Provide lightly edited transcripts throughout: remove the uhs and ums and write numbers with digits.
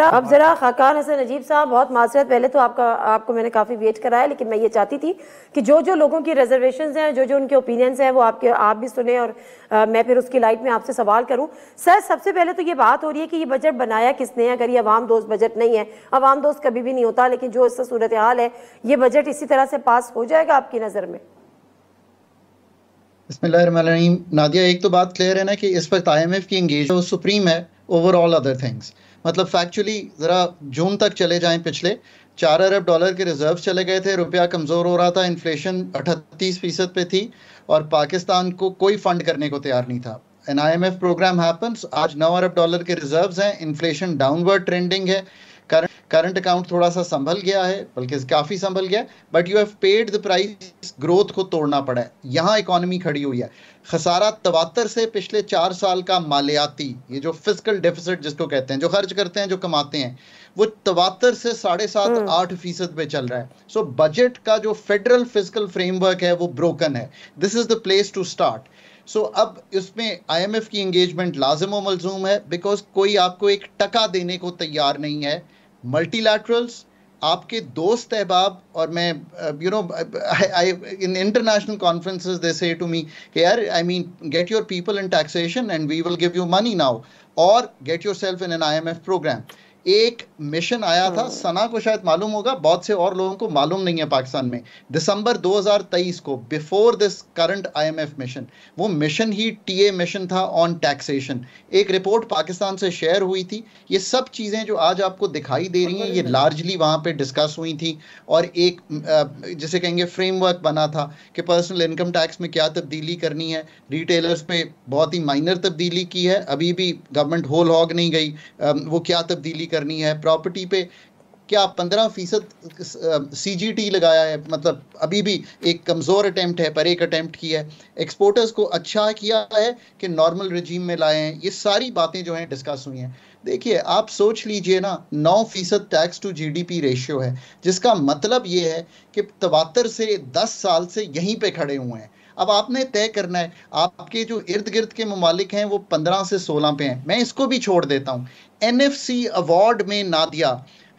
अब जरा खाकान हसन नजीब साहब, बहुत माजरत, पहले तो आपको मैंने काफ़ी वेट कराया, लेकिन मैं ये चाहती थी कि जो जो लोगों की रिजर्वेशंस हैं, जो जो उनके ओपिनियंस हैं, वो आप भी सुने और मैं फिर उसकी लाइट में आपसे सवाल करूं। सर, सबसे पहले तो ये बात हो रही है कि ये बजट बनाया किसने है? अगर ये अवाम दोस्त बजट नहीं है, अवाम दोस्त कभी भी नहीं होता, लेकिन जो इसका सूरत हाल है, ये बजट इसी तरह से पास हो जाएगा आपकी नज़र में? बिस्मिल्लाहिर्रहमानिर्रहीम। नादिया, एक तो बात क्लियर है ना कि इस वक्त IMF की एंगेजमेंट सुप्रीम है ओवर ऑल अदर थिंग्स। मतलब फैक्चुअली ज़रा जून तक चले जाएं, पिछले 4 अरब डॉलर के रिजर्व चले गए थे, रुपया कमज़ोर हो रहा था, इन्फ्लेशन 38% पे थी और पाकिस्तान को कोई फंड करने को तैयार नहीं था। एन IMF प्रोग्राम हैपन्स, आज 9 अरब डॉलर के रिजर्व्स हैं, इन्फ्लेशन डाउनवर्ड ट्रेंडिंग है, करंट अकाउंट थोड़ा सा संभल गया है, बल्कि काफ़ी संभल गया, but you have paid the price, growth को तोड़ना पड़ा है, यहाँ इकोनॉमी खड़ी हुई है। खसारा 73 से पिछले 4 साल का मालियाती, ये जो फिजिकल डेफिसिट जिसको कहते हैं, जो खर्च करते हैं, जो कमाते हैं, वो 73 से 7.5-8% पे चल रहा है। सो बजट का जो फेडरल फिजिकल फ्रेमवर्क है वो ब्रोकन है। This is the place to start. So अब इसमें IMF की एंगेजमेंट लाजिम व मलजूम है, बिकॉज कोई आपको एक टका देने को तैयार नहीं है। मल्टीलैटरल्स, आपके दोस्त अहबाब, और मैं इन इंटरनेशनल कॉन्फ्रेंसेस दे से टू मी यार, I mean, get your people in taxation and we will give you money now, और get yourself in an IMF programme. एक मिशन आया था, सना को शायद मालूम होगा, बहुत से और लोगों को मालूम नहीं है पाकिस्तान में, दिसंबर 2023 को, before this current IMF mission, वो मिशन ही TA मिशन था ऑन टैक्सेशन। एक रिपोर्ट पाकिस्तान से शेयर हुई थी। ये सब चीज़ें जो आज आपको दिखाई दे रही हैं, ये लार्जली वहाँ पे डिस्कस हुई थी, और एक जिसे कहेंगे फ्रेमवर्क बना था कि पर्सनल इनकम टैक्स में क्या तब्दीली करनी है, रिटेलर्स पे बहुत ही माइनर तब्दीली की है, अभी भी गवर्नमेंट होल हॉग नहीं गई, वो क्या तब्दीली करनी है, प्रॉपर्टी पे क्या 15% CGT लगाया है, मतलब अभी भी एक कमज़ोर अटेम्प्ट है, पर एक अटेम्प्ट किया है। एक्सपोर्टर्स को अच्छा किया है कि नॉर्मल रिजीम में लाए हैं। ये सारी बातें जो हैं डिस्कस हुई हैं। देखिए, आप सोच लीजिए ना, 9% टैक्स टू GDP रेशियो है, जिसका मतलब ये है कि 73 से 10 साल से यहीं पे खड़े हुए हैं। अब आपने तय करना है, आपके जो इर्द गिर्द के ममालिक हैं वो 15 से 16 पे हैं। मैं इसको भी छोड़ देता हूँ। NFC अवार्ड में नादिया,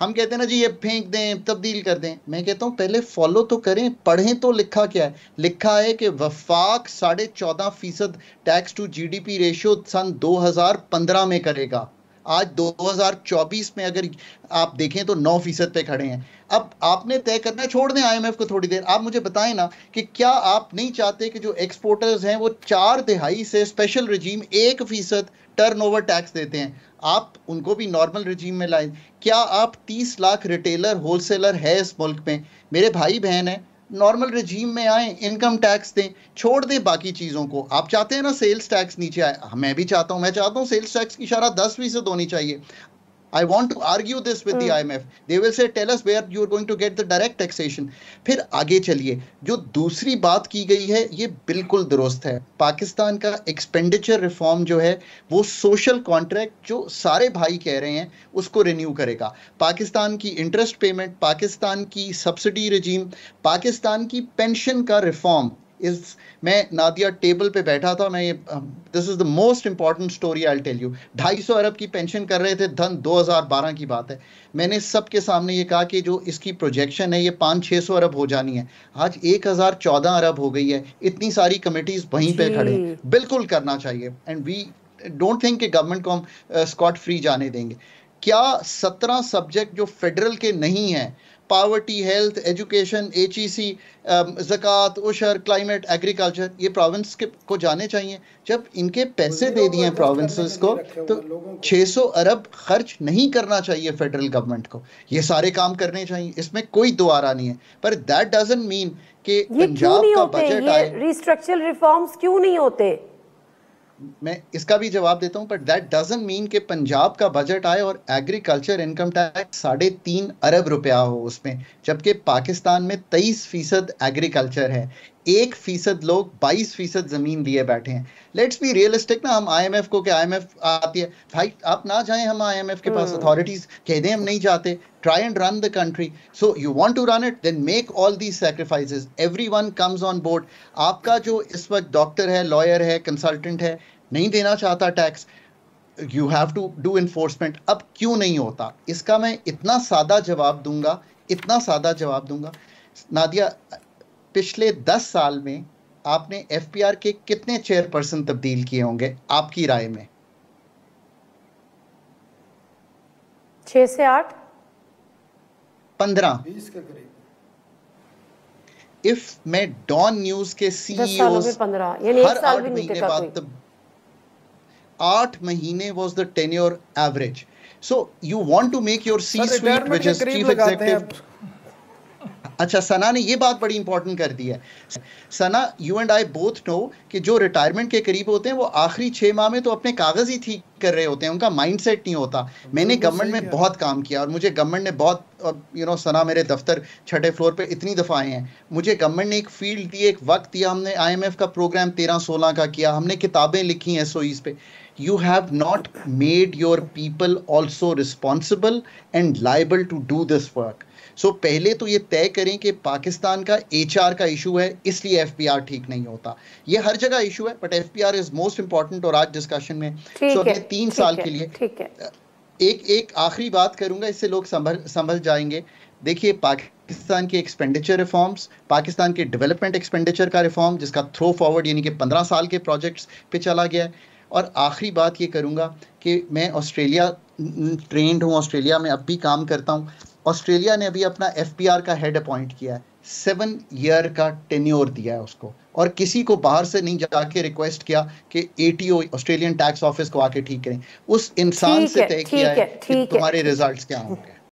हम कहते हैं ना जी ये फेंक दें, तब्दील कर दें, मैं कहता हूँ पहले फॉलो तो करें, पढ़ें तो लिखा क्या है। लिखा है कि वफाक 14.5% टैक्स टू GDP रेशियो सन 2015 में करेगा। आज 2024 में अगर आप देखें तो 9% पे खड़े हैं। अब आपने तय करना है, छोड़ दें IMF को थोड़ी देर, आप मुझे बताएं ना कि क्या आप नहीं चाहते कि जो एक्सपोर्टर्स हैं वो 4/3 से स्पेशल रिजीम 1% टर्नओवर टैक्स देते हैं, आप उनको भी नॉर्मल रिजीम में लाएं। क्या आप 30 लाख रिटेलर होलसेलर है इस मुल्क में, मेरे भाई बहन हैं, नॉर्मल रिजीम में आए, इनकम टैक्स दें, छोड़ दें बाकी चीज़ों को। आप चाहते हैं ना सेल्स टैक्स नीचे आए, मैं भी चाहता हूँ, मैं चाहता हूँ सेल्स टैक्स की शरह 10% होनी चाहिए। I want to argue this with the IMF. They will say, tell us where you are going to get the direct taxation. फिर आगे चलिए, जो दूसरी बात की गई है ये बिल्कुल दुरुस्त है। पाकिस्तान का एक्सपेंडिचर रिफॉर्म जो है वो सोशल कॉन्ट्रैक्ट जो सारे भाई कह रहे हैं उसको रिन्यू करेगा। पाकिस्तान की इंटरेस्ट पेमेंट, पाकिस्तान की सब्सिडी रिजीम, पाकिस्तान की पेंशन का रिफॉर्म इस, मैं नादिया टेबल पे बैठा था, मैं ये this is the most important story I tell you. 250 अरब की पेंशन कर रहे थे, धन 2012 की बात है। मैंने सबके सामने ये कहा कि जो इसकी प्रोजेक्शन है ये 500-600 अरब हो जानी है, आज 1014 अरब हो गई है। इतनी सारी कमिटीज वहीं पे खड़े, बिल्कुल करना चाहिए, एंड वी डोंट थिंक कि गवर्नमेंट को हम स्कॉट फ्री जाने देंगे। क्या 17 सब्जेक्ट जो फेडरल के नहीं हैं, पावर्टी, हेल्थ, एजुकेशन, HEC, ज़कात, उशर, क्लाइमेट, एग्रीकल्चर, ये प्रोविंस को जाने चाहिए। जब इनके पैसे दे दिए हैं प्रोविंसेस को, तो 600 अरब खर्च नहीं करना चाहिए फेडरल गवर्नमेंट को, ये सारे काम करने चाहिए, इसमें कोई दुआरा नहीं है। पर दैट डजंट मीन कि पंजाब का बजट आए। रिस्ट्रक्चरल रिफॉर्म्स क्यों नहीं होते? मैं इसका भी जवाब देता हूं, बट दैट डजंट मीन कि पंजाब का बजट आए और एग्रीकल्चर इनकम टैक्स 3.5 अरब रुपया हो उसमें, जबकि पाकिस्तान में 23% एग्रीकल्चर है, 1% लोग 22% जमीन लिए बैठे हैं। लेट्स बी रियलिस्टिक ना, हम IMF को, क्या IMF आती है भाई, आप ना जाएं, हम IMF के पास अथॉरिटीज कह दें हम नहीं चाहते, try and run the country. So you want to run it, then make all these sacrifices. Everyone comes on board. आपका जो इस वक्त डॉक्टर है, लॉयर है, कंसल्टेंट है, नहीं देना चाहता tax, you have to do enforcement. अब क्यों नहीं होता, इसका मैं इतना सादा जवाब दूंगा। नादिया, पिछले 10 साल में आपने एफपीआर के कितने चेयरपर्सन तब्दील किए होंगे आपकी राय में? 6 से 8, 15, 20 के करीब। इफ मैं डॉन न्यूज के 10 सालों में सीईओ 15, यानी एक हर साल 8 भी नहीं महीने टिका बाद कोई। 8 महीने was the tenure average. So you want to make your sir C-suite, retirement which के is करीब chief लगाते हैं executive. अब। अच्छा, सना ने ये बात बड़ी इंपॉर्टेंट कर दी है। Sana, you and I both know कि जो रिटायरमेंट के करीब होते हैं वो आखिरी 6 माह में तो अपने कागज ही ठीक कर रहे होते हैं, उनका माइंडसेट नहीं होता। मैंने बिल्कुल गवर्नमेंट सही में कहा। बहुत काम किया और मुझे गवर्नमेंट ने बहुत सना मेरे दफ्तर 6ठे फ्लोर पे इतनी दफ़ा आए हैं। मुझे गवर्नमेंट ने एक फील्ड दी, एक वक्त दिया, हमने IMF का प्रोग्राम 13-16 का किया, हमने किताबें लिखी SOEs पे। You have not made your people also responsible and liable to do this work. So पहले तो ये तय करें कि पाकिस्तान का HR का इशू है, इसलिए FPR ठीक नहीं होता। ये हर जगह इशू है, but FPR is most important. और आज डिस्कशन में ठीक अगले है, 3 ठीक साल है, के लिए ठीक है। एक आखिरी बात करूंगा, इससे लोग संभल जाएंगे। देखिए, पाकिस्तान के एक्सपेंडिचर रिफॉर्म्स, पाकिस्तान के डेवलपमेंट एक्सपेंडिचर का रिफॉर्म जिसका थ्रो फॉरवर्ड यानी कि 15 साल के प्रोजेक्ट्स पे चला गया है। और आखिरी बात ये करूंगा कि मैं ऑस्ट्रेलिया ट्रेंड हूँ, ऑस्ट्रेलिया में अब भी काम करता हूँ। ऑस्ट्रेलिया ने अभी अपना FPR का हेड अपॉइंट किया है, 7 ईयर का टेन्योर दिया है उसको, और किसी को बाहर से नहीं जाके रिक्वेस्ट किया कि ATO ऑस्ट्रेलियन टैक्स ऑफिस को आके ठीक करें। उस इंसान ठीक से है, तय ठीक किया है, है कि ठीक है, तुम्हारे ठीक है। रिजल्ट्स क्या होंगे।